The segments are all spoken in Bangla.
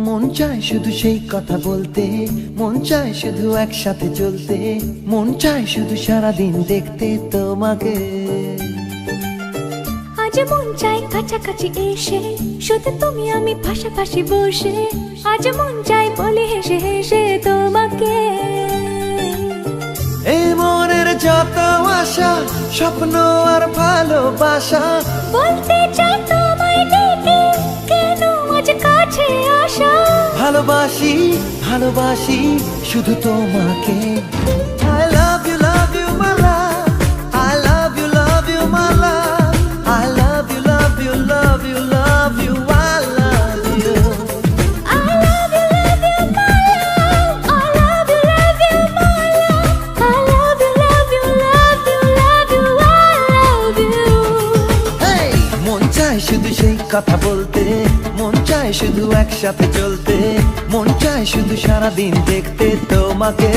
মন চায় শুধু সেই কথা বলতে, মন চায় শুধু একসাথে চলতে, মন চায় শুধু সারাদিন দেখতে তোমাকে। আজ মন চায় কাছাকাছি এসে, শুধু তুমি আমি পাশাপাশি বসে, আজ মন চায় বলে হেসে হেসে তোমাকে। এই মনের যত আশা, স্বপ্ন আর ভালোবাসা, বলতে চাই তোমায় ডেকে, কেন আজ কাছে আসা। ভালোবাসি ভালোবাসি শুধু তোমাকে। I love you my love, I love you my love, I love you love you love you love you, I love you. I love you my love, I love you my love, I love you love you love you, I love you. Hey! মন চায় শুধু সেই কথা বলতে, মন চায় শুধু একসাথে চলতে, মন চায় শুধু সারাদিন দেখতে তোমাকে।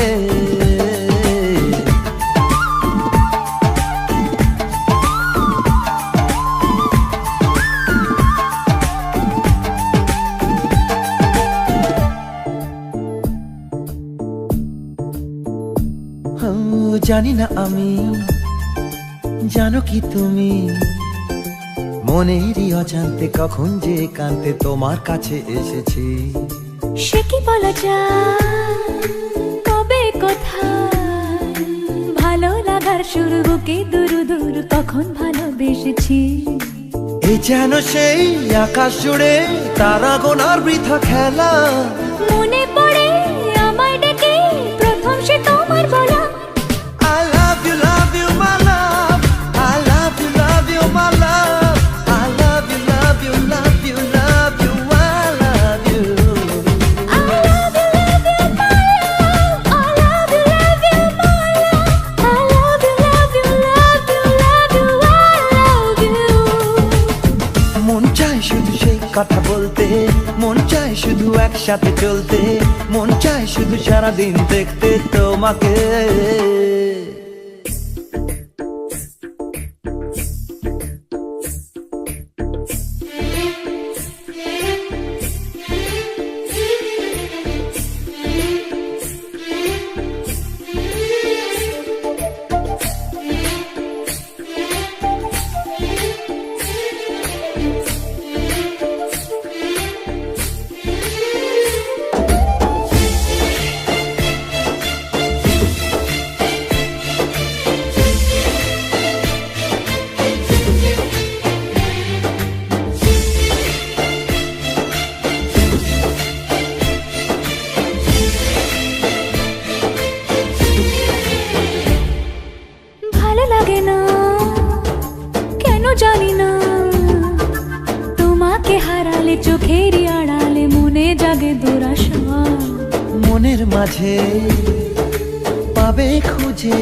জানি না আমি, জানো কি তুমি, মনেরই অজান্তে কখন যে কান্তে তোমার কাছে এসেছি। সে কি বলা যায়, কবে কোথায়, ভালো লাগার শুরু বুকে দূর দূর কখন ভালোবেসেছি। এ যেন সেই আকাশ জুড়ে তারা গোনার বৃথা খেলা। মনে পড়ে আমায় ডেকে প্রথম সে তোমার বলা। I love you my love, I love you my love, I love you love you love you love you, I love you. I love you my love, I love you my love, I love you love you love you, I love you. মন চায় শুধু সেই কথা বলতে, মন চায় শুধু একসাথে চলতে, মন চায় শুধু সারাদিন দেখতে তোমাকে। লাগে না কেন জানি না, তোমাকে হারালে চোখেরই আড়ালে মনে জাগে দুরাশা। মনের মাঝে পাবে খুঁজে,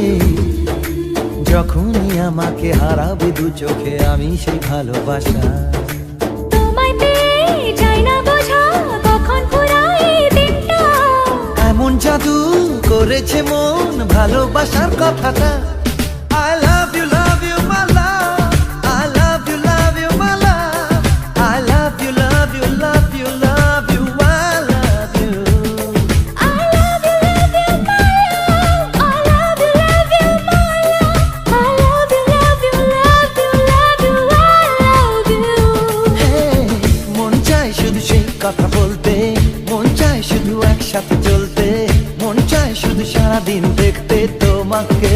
যখনই আমাকে হারাবে দু চোখে আমি সেই ভালোবাসা। তোমায় পেয়ে যাই না বোঝা কখন ফুরায় দিনটা, এমন জাদু করেছে মন ভালোবাসার কথাটা। I love you my love, I love you my love, I love you love you love you love you, I love you. I love you my love, I love you my love, I love you love you love you, I love you. Hey! মন চায় শুধু সেই কথা বলতে, মন চায় শুধু একসাথে চলতে, মন চায় শুধু সারাদিন দেখতে তোমাকে।